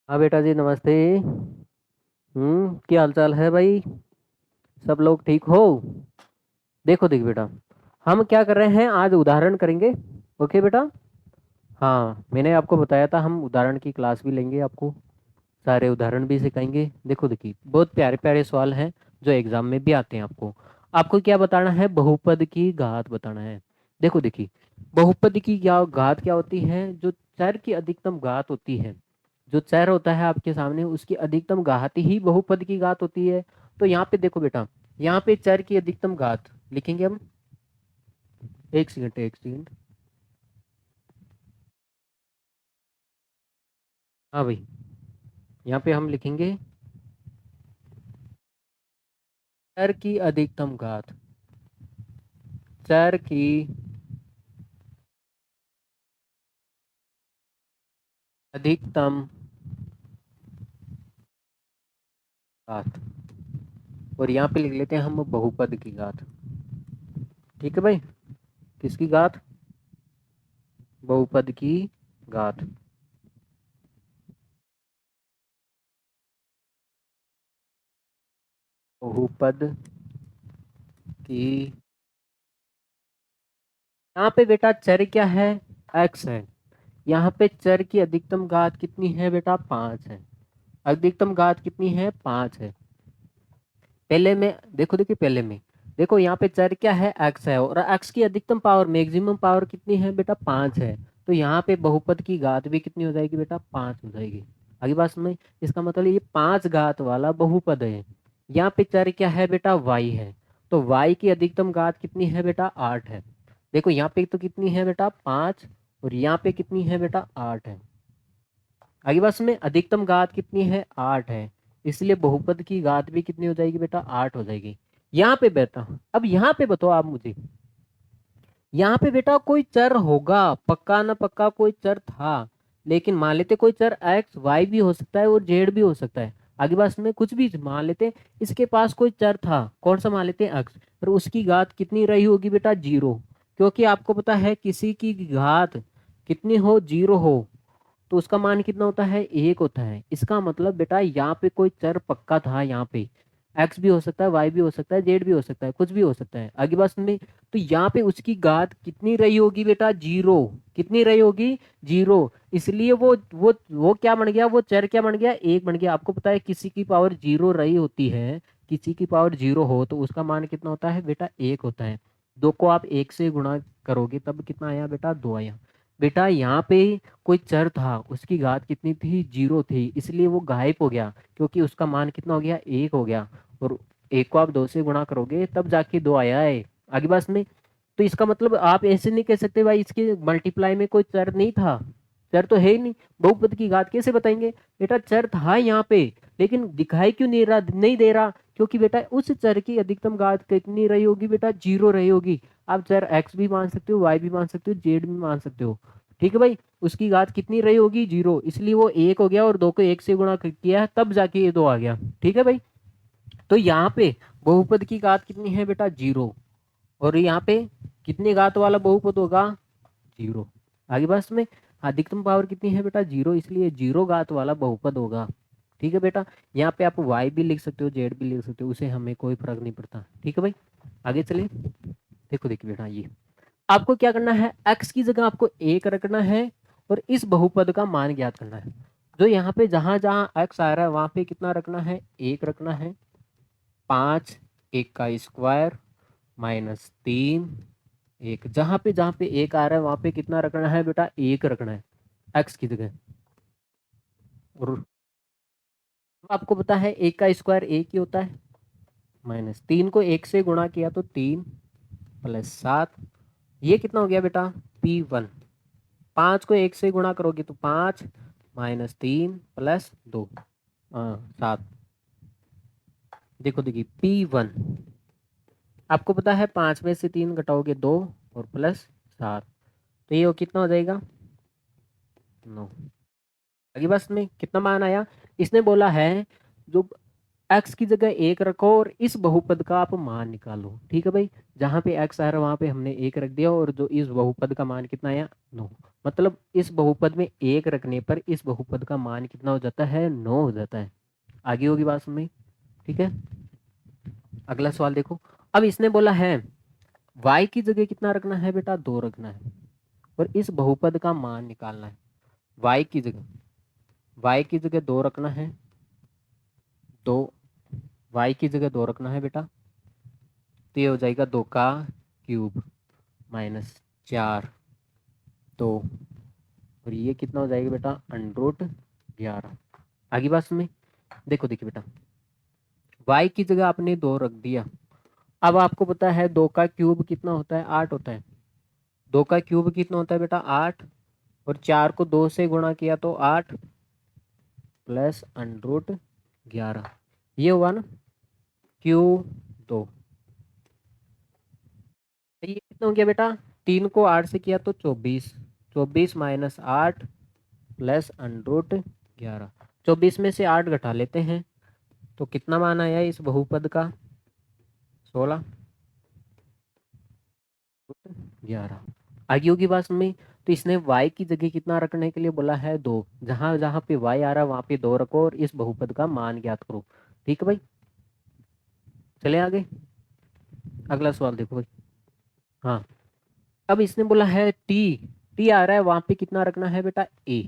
हाँ बेटा जी, नमस्ते। क्या हाल चाल है भाई? सब लोग ठीक हो? देखो देखो बेटा, हम क्या कर रहे हैं, आज उदाहरण करेंगे। ओके बेटा। हाँ, मैंने आपको बताया था हम उदाहरण की क्लास भी लेंगे, आपको सारे उदाहरण भी सिखाएंगे। देखो देखिए, बहुत प्यारे प्यारे सवाल हैं जो एग्जाम में भी आते हैं। आपको आपको क्या बताना है? बहुपद की घात बताना है। देखो देखिए, बहुपद की क्या घात क्या होती है? जो चर की अधिकतम घात होती है, जो चर होता है आपके सामने, उसकी अधिकतम घात ही बहुपद की घात होती है। तो यहाँ पे देखो बेटा, यहाँ पे चर की अधिकतम घात लिखेंगे हम। एक सेकंड एक सेकंड। हाँ भाई, यहाँ पे हम लिखेंगे चर की अधिकतम घात। चर की अधिकतम घात। और यहाँ पे लिख लेते हैं हम बहुपद की घात। ठीक है भाई, किसकी घात? बहुपद की घात। बहुपद की, यहाँ पे बेटा चर क्या है? एक्स है। यहाँ पे चर की अधिकतम घात कितनी है बेटा? 5 है। अधिकतम घात कितनी है? 5 है। पहले में देखो, देखिए पहले में देखो, यहाँ पे चर क्या है? एक्स है, और एक्स की अधिकतम पावर, मैक्सिमम पावर कितनी है बेटा? 5 है। तो यहाँ पे बहुपद की घात भी कितनी हो जाएगी बेटा? 5 हो जाएगी। आगे बात में, इसका मतलब ये 5 घात वाला बहुपद है। यहाँ पे चर क्या है बेटा? वाई है। तो वाई की अधिकतम घात कितनी है बेटा? 8 है। देखो यहाँ पे तो कितनी है बेटा? 5। और यहाँ पे कितनी है बेटा? 8 है। आगे बस में अधिकतम घात कितनी है? 8 है। इसलिए बहुपद की घात भी कितनी हो जाएगी बेटा? 8 हो जाएगी। यहाँ पे बेटा, अब यहाँ पे बताओ आप मुझे, यहाँ पे बेटा कोई चर होगा, पक्का ना पक्का कोई चर था। लेकिन मान लेते कोई चर एक्स वाई भी हो सकता है और जेड भी हो सकता है। आगे बात में कुछ भी मान लेते, इसके पास कोई चर था, कौन सा मान लेते हैं? एक्स। पर उसकी घात कितनी रही होगी बेटा? 0। क्योंकि आपको पता है किसी की घात कितनी हो? 0 हो, तो उसका मान कितना होता है? 1 होता है। इसका मतलब बेटा यहाँ पे कोई चर पक्का था। यहाँ पे एक्स भी हो सकता है, वाई भी हो सकता है, जेड भी हो सकता है, कुछ भी हो सकता है। आगे बात सुननी। तो यहाँ पे उसकी घात कितनी रही होगी बेटा? 0। कितनी रही होगी? 0। इसलिए वो क्या बन गया? वो चर क्या बन गया? 1 बन गया। आपको पता है किसी की पावर 0 रही होती है, किसी की पावर 0 हो तो उसका मान कितना होता है बेटा? 1 होता है। 2 को आप 1 से गुणा करोगे तब कितना आया बेटा? 2 आया। बेटा यहाँ पे कोई चर था, उसकी घात कितनी थी? 0 थी, इसलिए वो गायब हो गया, क्योंकि उसका मान कितना हो गया? 1 हो गया। और 1 को आप 2 से गुणा करोगे तब जाके 2 आया है। आगे बात में, तो इसका मतलब आप ऐसे नहीं कह सकते भाई इसके मल्टीप्लाई में कोई चर नहीं था। चर तो है ही नहीं, बहुपद की घात कैसे बताएंगे? बेटा चर था यहाँ पे, लेकिन दिखाई क्यों नहीं रहा, नहीं दे रहा? क्योंकि बेटा उस चर की अधिकतम घात कितनी रही होगी बेटा? 0 रही होगी। आप चर एक्स भी मान सकते हो, वाई भी मान सकते हो, जेड भी मान सकते हो। ठीक है भाई, उसकी घात कितनी रही होगी? 0, इसलिए वो 1 हो गया, और 2 को 1 से गुणा किया है तब जाके ये 2 आ गया। ठीक है भाई, तो यहाँ पे बहुपद की घात कितनी है बेटा? 0। और यहाँ पे कितनी घात वाला बहुपद होगा? 0। आगे बस में, अधिकतम पावर कितनी है बेटा? 0, इसलिए 0 घात वाला बहुपद होगा। ठीक है बेटा, यहाँ पे आप y भी लिख सकते हो, z भी लिख सकते हो, उसे हमें कोई फर्क नहीं पड़ता। ठीक है भाई, आगे चलिए। देखो देखिए बेटा, ये आपको क्या करना है? x की जगह आपको 1 रखना है, और इस बहुपद का मान ज्ञात करना है। जो यहाँ पे जहां जहां x आ रहा है वहां पे कितना रखना है? 1 रखना है। 5, 1 का स्क्वायर -3। एक जहां पे एक आ रहा है वहां पे कितना रखना है बेटा? 1 रखना है एक्स की जगह। और आपको पता है 1 का स्क्वायर 1 ही होता है। -3 को 1 से गुणा किया तो 3 +7, ये कितना हो गया बेटा? P1। 5 को 1 से गुणा करोगे तो 5 -3 +2, 7। देखो देखिए P1, आपको पता है 5 में से 3 घटाओगे 2, और +7, तो ये कितना हो जाएगा? 9। अगली बस में कितना मान आया? इसने बोला है जो x की जगह 1 रखो और इस बहुपद का आप मान निकालो। ठीक है भाई, जहाँ पे x आ रहा है वहाँ पे हमने 1 रख दिया और जो इस बहुपद का मान कितना आया 9। मतलब इस बहुपद में 1 रखने पर इस बहुपद का मान कितना हो जाता है 9 हो जाता है। आगे होगी बात समझ में? ठीक है, अगला सवाल देखो। अब इसने बोला है y की जगह कितना रखना है बेटा 2 रखना है और इस बहुपद का मान निकालना है। y की जगह 2 रखना है, 2 y की जगह 2 रखना है बेटा, तो ये हो जाएगा 2 का क्यूब माइनस 4 2 और ये कितना हो जाएगा बेटा √11। आगे बात सुनिए, देखो देखिए बेटा, y की जगह आपने 2 रख दिया। अब आपको पता है 2 का क्यूब कितना होता है 8 होता है। 2 का क्यूब कितना होता है बेटा 8 और 4 को 2 से गुणा किया तो 8 प्लस √11, ये हुआ ना Q2। ये कितना हो गया बेटा, 3 को 8 से किया तो 24, 24 माइनस 8 प्लस √11। 24 में से 8 घटा लेते हैं तो कितना मान आया इस बहुपद का 16 11। आगे होगी बात में, तो इसने y की जगह कितना रखने के लिए बोला है 2। जहां जहां पे y आ रहा है वहां पे 2 रखो और इस बहुपद का मान ज्ञात करो। ठीक है भाई, चले आगे, अगला सवाल देखो भाई। हाँ, अब इसने बोला है t आ रहा है वहां पे कितना रखना है बेटा a।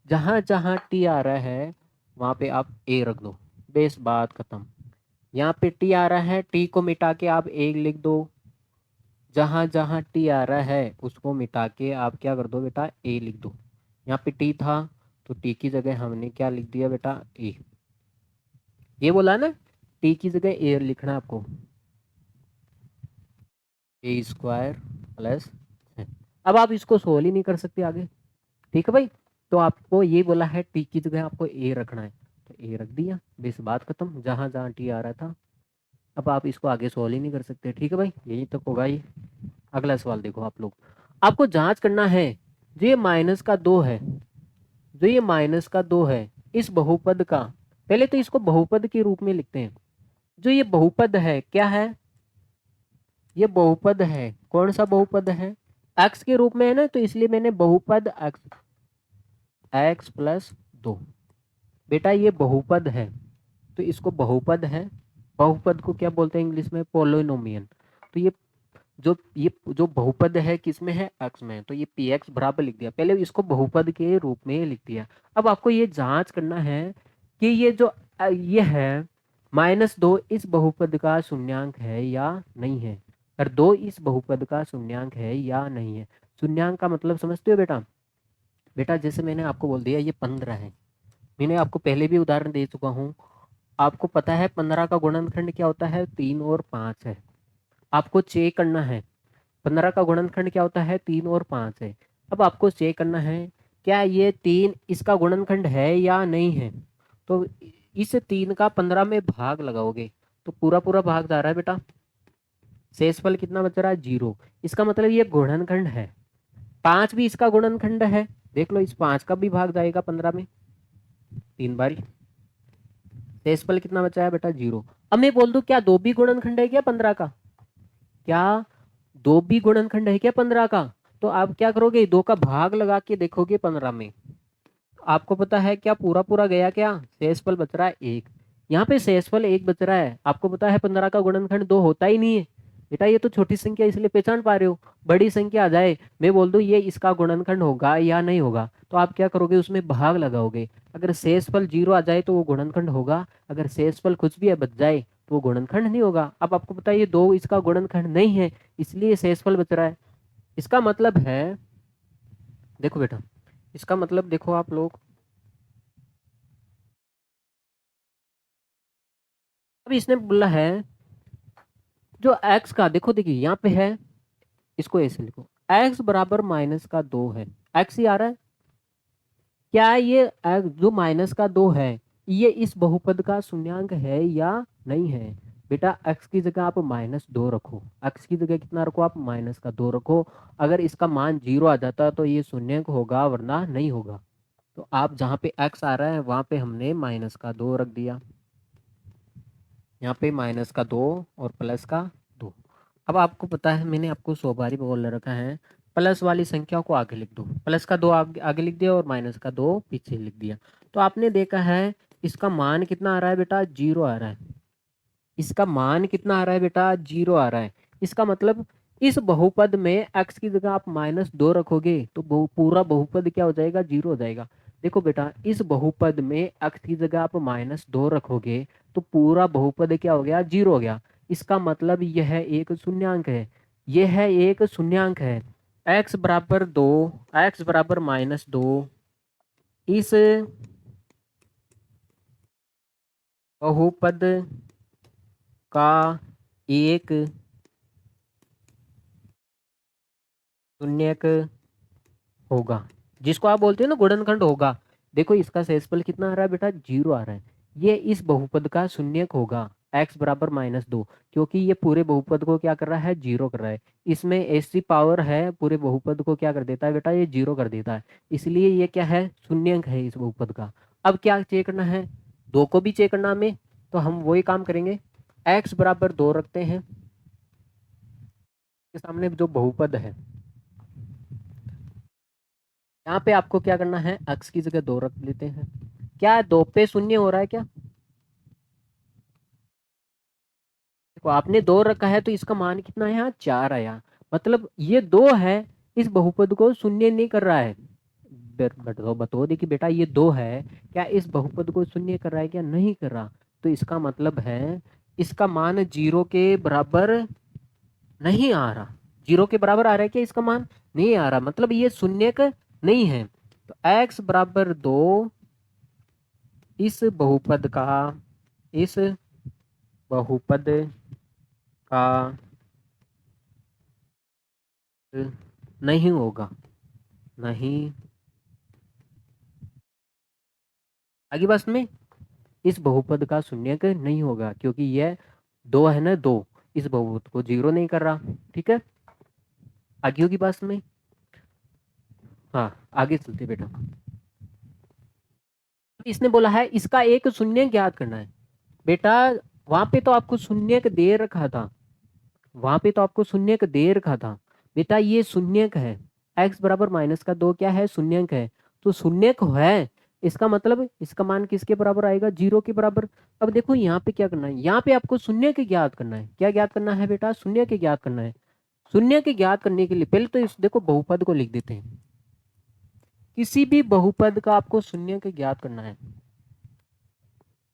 जहां जहां t आ रहा है वहां पे आप a रख दो, बेस बात खत्म। यहाँ पे t आ रहा है, t को मिटा के आप a लिख दो। जहां जहां t आ रहा है उसको मिटा के आप क्या कर दो बेटा a लिख दो। यहाँ पे t था तो t की जगह हमने क्या लिख दिया बेटा a। ये बोला ना t की जगह a लिखना है आपको, a² प्लस। अब आप इसको सोल्व ही नहीं कर सकते आगे। ठीक है भाई, तो आपको ये बोला है t की जगह आपको a रखना है तो a रख दिया, बेस बात खत्म। जहां जहां t आ रहा था, अब आप इसको आगे सोल्व ही नहीं कर सकते। ठीक है भाई, यही तक होगा ये। अगला सवाल देखो आप लोग, आपको जांच करना है जो ये -2 है, जो ये -2 है इस बहुपद का, पहले तो इसको बहुपद के रूप में लिखते हैं। जो ये बहुपद है क्या है, ये बहुपद है। कौन सा बहुपद है, x के रूप में है ना, तो इसलिए मैंने बहुपद x प्लस 2। बेटा ये बहुपद है तो इसको बहुपद है, बहुपद को क्या बोलते हैं इंग्लिश में, पोलिनोमियल। तो ये जो बहुपद है किसमें है x में, तो ये px बराबर लिख दिया, पहले इसको बहुपद के रूप में लिख दिया। अब आपको ये जांच करना है कि ये जो ये है -2 इस बहुपद का शून्यांक है या नहीं है, और 2 इस बहुपद का शून्यांक है या नहीं है। शून्यांक का मतलब समझते हो बेटा, बेटा जैसे मैंने आपको बोल दिया ये 15 है, मैंने आपको पहले भी उदाहरण दे चुका हूँ। आपको पता है 15 का गुणनखंड क्या होता है 3 और 5 है। आपको चेक करना है 15 का गुणनखंड क्या होता है 3 और 5 है। अब आपको चेक करना है क्या ये 3 इसका गुणनखंड है या नहीं है। तो इस 3 का 15 में भाग लगाओगे तो पूरा पूरा भाग जा रहा है बेटा, शेषफल कितना बच रहा है 0। इसका मतलब ये गुणनखंड है। 5 भी इसका गुणनखंड है, देख लो इस 5 का भी भाग जाएगा 15 में 3 बारी, शेषफल कितना बचा है बेटा 0। अब मैं बोल दूं क्या 2 भी गुणनखंड है क्या 15 का, क्या 2 भी गुणनखंड है क्या 15 का, तो आप क्या करोगे 2 का भाग लगा के देखोगे 15 में, आपको पता है क्या पूरा पूरा गया, क्या शेषफल बच रहा है 1। यहाँ पे शेषफल 1 बच रहा है, आपको पता है 15 का गुणनखंड 2 होता ही नहीं है बेटा, ये तो छोटी संख्या इसलिए पहचान पा रहे हो। बड़ी संख्या आ जाए मैं बोल दूं ये इसका गुणनखंड होगा या नहीं होगा, तो आप क्या करोगे उसमें भाग लगाओगे। अगर शेषफल 0 आ जाए तो वो गुणनखंड होगा, अगर शेषफल कुछ भी बच जाए तो वो गुणनखंड नहीं होगा। अब आपको पता है ये 2 इसका गुणनखंड नहीं है इसलिए शेषफल बच रहा है। इसका मतलब है, देखो बेटा इसका मतलब देखो आप लोग, अब इसने बोला है जो x का, देखो देखिए यहाँ पे है, इसको ऐसे लिखो x बराबर -2 है, x ही आ रहा है। क्या ये जो -2 है ये इस बहुपद का शून्यांक है या नहीं है। बेटा x की जगह आप -2 रखो, x की जगह कितना रखो आप -2 रखो। अगर इसका मान 0 आ जाता तो ये शून्यांक होगा वरना नहीं होगा। तो आप जहाँ पे x आ रहा है वहाँ पे हमने -2 रख दिया। यहाँ पे -2 और +2। अब आपको पता है मैंने आपको 100 बार ही बोल रखा है, प्लस वाली संख्याओं को आगे लिख दो। +2 आगे लिख दिया और -2 पीछे लिख दिया। तो आपने देखा है इसका मान कितना आ रहा है बेटा, 0 आ रहा है। इसका मान कितना आ रहा है बेटा, 0 आ रहा है। इसका मतलब इस बहुपद में x की जगह आप -2 रखोगे तो पूरा बहुपद क्या हो जाएगा, 0 हो जाएगा। देखो बेटा, इस बहुपद में x की जगह आप -2 रखोगे तो पूरा बहुपद क्या हो गया, 0 हो गया। इसका मतलब यह एक शून्यांक है, यह एक शून्यांक है। x बराबर 2, x बराबर -2 इस बहुपद का एक शून्यक होगा, जिसको आप बोलते हो ना गुणनखंड होगा। देखो इसका शेषफल कितना आ रहा है बेटा, 0 आ रहा है। ये इस बहुपद का शून्यक होगा x बराबर -2, क्योंकि ये पूरे बहुपद को क्या कर रहा है, 0 कर रहा है। इसमें ऐसी पावर है पूरे बहुपद को क्या कर देता है बेटा, ये 0 कर देता है। इसलिए ये क्या है, शून्यक है इस बहुपद का। अब क्या चेक करना है, 2 को भी चेक करना हमें, तो हम वही काम करेंगे। x बराबर 2 रखते हैं, के सामने जो बहुपद है यहाँ पे आपको क्या करना है, x की जगह 2 रख लेते हैं। क्या 2 पे शून्य हो रहा है क्या, देखो आपने 2 रखा है तो इसका मान कितना है, यहाँ 4 आया। मतलब ये 2 है, इस बहुपद को शून्य नहीं कर रहा है। बताओ देखिए बेटा, ये 2 है, क्या इस बहुपद को शून्य कर रहा है क्या, नहीं कर रहा। तो इसका मतलब है इसका मान 0 के बराबर नहीं आ रहा। 0 के बराबर आ रहा है क्या इसका मान, नहीं आ रहा, मतलब ये शून्य का नहीं है। तो x बराबर 2 इस बहुपद का, इस बहुपद का नहीं होगा, नहीं। आगे बस में इस बहुपद का शून्यक नहीं होगा, क्योंकि यह 2 है ना, 2 इस बहुपद को 0 नहीं कर रहा। ठीक है, आगे होगी बस में। हाँ आगे चलते बेटा, इसने बोला है इसका एक शून्य ज्ञात करना है। बेटा वहां पे तो आपको शून्यक दे रखा था, वहां पे तो आपको शून्यक दे रखा था। बेटा ये शून्यक है, x बराबर -2 क्या है, शून्यक है। तो शून्यक है, इसका मतलब इसका मान किसके बराबर आएगा, 0 के बराबर। अब देखो यहाँ पे क्या करना है, यहाँ पे आपको शून्य के ज्ञात करना है। क्या ज्ञात करना है बेटा, शून्य के ज्ञात करना है। शून्य के ज्ञात करने के लिए पहले तो इस देखो बहुपद को लिख देते हैं। किसी भी बहुपद का आपको शून्य के ज्ञात करना है,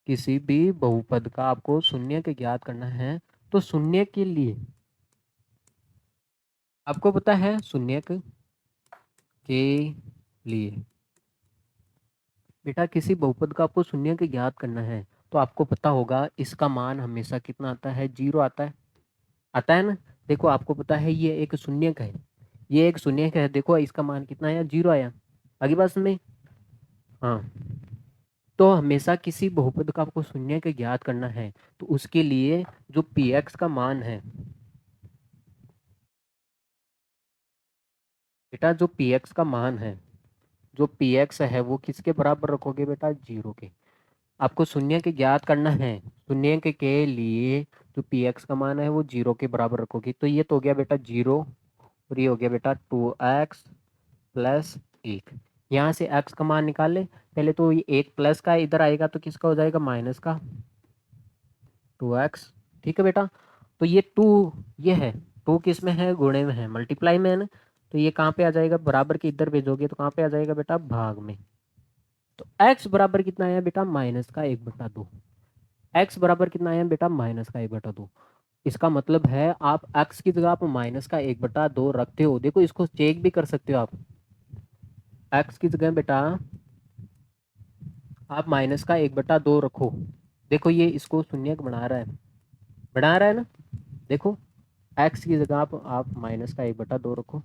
किसी भी बहुपद का आपको शून्य के ज्ञात करना है, तो शून्य के लिए आपको पता है, शून्य के लिए बेटा किसी बहुपद का आपको शून्य के ज्ञात करना है, तो आपको पता होगा इसका मान हमेशा कितना आता है, 0 आता है, आता है ना। देखो आपको पता है ये एक शून्यक है, ये एक शून्यक है। देखो इसका मान कितना आया, 0 आया। आगे बात में, हाँ। तो हमेशा किसी बहुपद का आपको शून्य के ज्ञात करना है, तो उसके लिए जो पी एक्स का मान है बेटा, जो पी एक्स का मान है, जो पी एक्स है वो किसके बराबर रखोगे बेटा, 0 के। आपको शून्य के ज्ञात करना है, शून्य के लिए जो पी एक्स का मान है वो 0 के बराबर रखोगे। तो ये तो हो गया बेटा 0, और ये हो गया बेटा 2x प्लस 1। यहाँ से x का मान निकाल ले पहले, तो ये 1 प्लस का इधर आएगा तो किसका हो जाएगा, माइनस का 2x। ठीक है बेटा, तो ये 2, ये है 2 किस में है, गुणे में है, मल्टीप्लाई में है ना। तो ये कहाँ पे आ जाएगा, बराबर के इधर भेजोगे तो कहाँ पे आ जाएगा बेटा, भाग में। तो x बराबर कितना आया बेटा, -1/2। x बराबर कितना आया बेटा, -1/2। इसका मतलब है आप x की जगह आप -1/2 रखते हो। देखो इसको चेक भी कर सकते हो आप, x की जगह बेटा आप -1/2 रखो। देखो ये इसको शून्यक बना रहा है, बना रहा है ना। देखो x की जगह आप -1/2 रखो।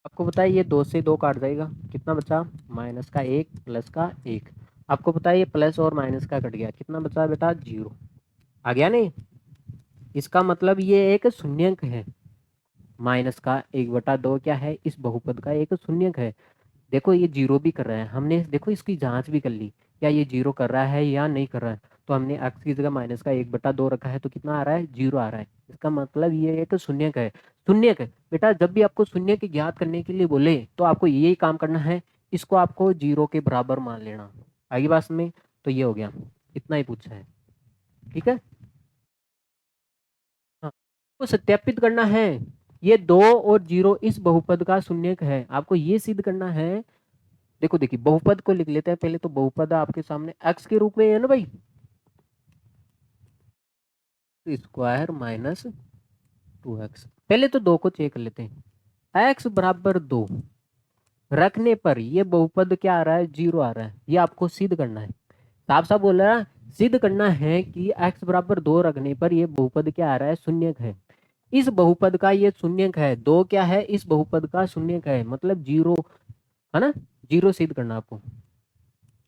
आपको पता है ये 2 से 2 काट जाएगा, कितना बचा, -1 प्लस का 1। आपको पता है ये प्लस और माइनस का कट गया, कितना बचा बेटा, 0। आ गया नहीं, इसका मतलब ये एक शून्यक है। -1/2 क्या है, इस बहुपद का एक शून्यक है। देखो ये 0 भी कर रहा है, हमने देखो इसकी जांच भी कर ली, क्या ये 0 कर रहा है या नहीं कर रहा है। तो हमने x की जगह माइनस का 1/2 रखा है, तो कितना आ रहा है, 0 आ रहा है। इसका मतलब ये एक शून्यक है। शून्यक बेटा जब भी आपको शून्य की ज्ञात करने के लिए बोले तो आपको यही काम करना है, इसको आपको 0 के बराबर मान लेना। आगे बात में, तो ये हो गया, इतना ही पूछा है। ठीक है, हाँ, तो सत्यापित करना है ये 2 और 0 इस बहुपद का शून्यक है, आपको ये सिद्ध करना है। देखो देखिए, बहुपद को लिख लेते हैं पहले। तो बहुपद आपके सामने x के रूप में है ना भाई, स्क्वायर माइनस 2x। पहले तो 2 को चेक कर लेते हैं। x बराबर 2 रखने पर ये बहुपद क्या आ रहा है, 0 आ रहा है। ये आपको सिद्ध करना है, साफ साफ बोल रहा है, सिद्ध करना है कि x बराबर 2 रखने पर ये बहुपद क्या आ रहा है, शून्यक है। इस बहुपद का ये शून्यक है, 2 क्या है, इस बहुपद का शून्यक है, मतलब 0 है ना। 0 सिद्ध करना आपको।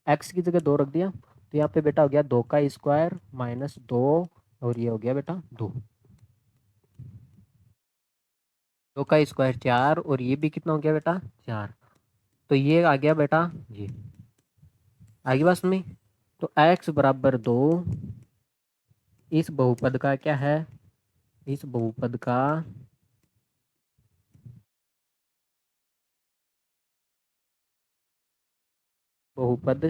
x की जगह 2 रख दिया, तो यहाँ पे बेटा हो गया 2 का स्क्वायर माइनस 2, और ये हो गया बेटा 2। 2 का स्क्वायर 4, और ये भी कितना हो गया बेटा, 4। तो ये आ गया बेटा ये। आगे बात में, तो x बराबर 2 इस बहुपद का क्या है, इस बहुपद का बहुपद,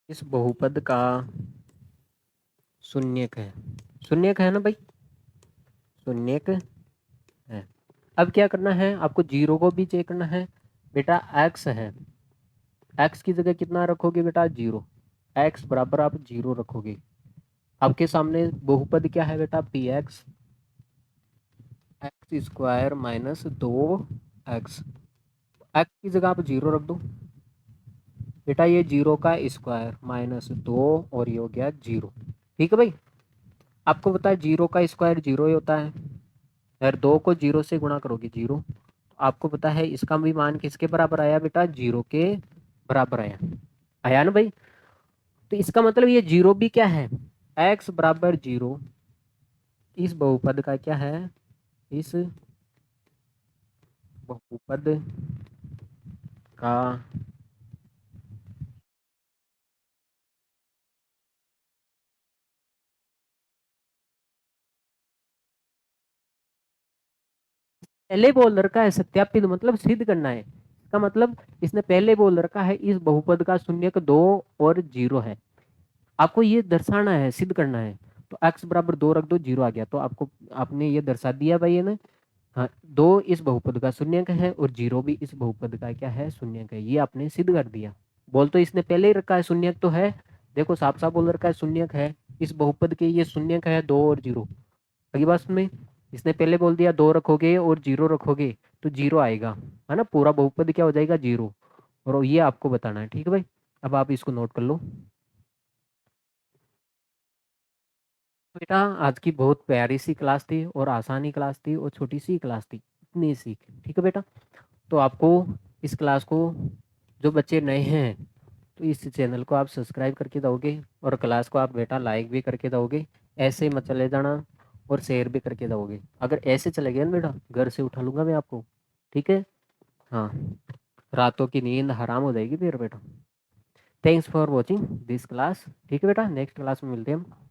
इस बहुपद का शून्यक है। शून्यक है ना भाई, शून्यक है। अब क्या करना है आपको, 0 को भी चेक करना है। बेटा x है, x की जगह कितना रखोगे बेटा, 0। x बराबर आप 0 रखोगे। आपके सामने बहुपद क्या है बेटा, P x, x square minus 2x। X की जगह आप 0 रख दो बेटा, ये 0 का स्क्वायर माइनस 2, और ये हो गया 0। ठीक है भाई, आपको पता है 0 का स्क्वायर 0 ही होता है। अगर 2 को 0 से गुणा करोगे 0, आपको पता है इसका भी मान किसके बराबर आया बेटा, 0 के बराबर आया। आया ना भाई। तो इसका मतलब ये 0 भी क्या है, x बराबर 0 इस बहुपद का क्या है, इस बहुपद का पहले बोल रखा है सत्यापित, मतलब सिद्ध करना है। इसका मतलब इसने पहले बोल रखा है इस बहुपद का शून्यक 2 और 0 है, आपको ये दर्शाना है, सिद्ध करना है। तो x बराबर 2 रख दो, 0 आ गया, तो आपको आपने ये दर्शा दिया भाई है ना। हाँ, 2 इस बहुपद का शून्यक है और 0 भी इस बहुपद का क्या है, शून्यक है। ये आपने सिद्ध कर दिया। बोल तो इसने पहले ही रखा है शून्यक तो है, देखो साफ साफ बोल रखा है शून्यक है इस बहुपद के, ये शून्यक है 2 और 0। अगली बात में, इसने पहले बोल दिया 2 रखोगे और 0 रखोगे तो 0 आएगा, है ना, पूरा बहुपद क्या हो जाएगा, 0। और ये आपको बताना है। ठीक है भाई, अब आप इसको नोट कर लो। बेटा आज की बहुत प्यारी सी क्लास थी, और आसानी क्लास थी, और छोटी सी क्लास थी, इतनी सी। ठीक है बेटा, तो आपको इस क्लास को, जो बच्चे नए हैं तो इस चैनल को आप सब्सक्राइब करके दोगे, और क्लास को आप बेटा लाइक भी करके दोगे। ऐसे मत चले जाना, और शेयर भी करके दोगे। अगर ऐसे चले गए ना बेटा, घर से उठा लूँगा मैं आपको। ठीक है, हाँ, रातों की नींद हराम हो जाएगी फिर बेटा। Thanks for watching this class. ठीक है बेटा, नेक्स्ट क्लास में मिलते हैं हम।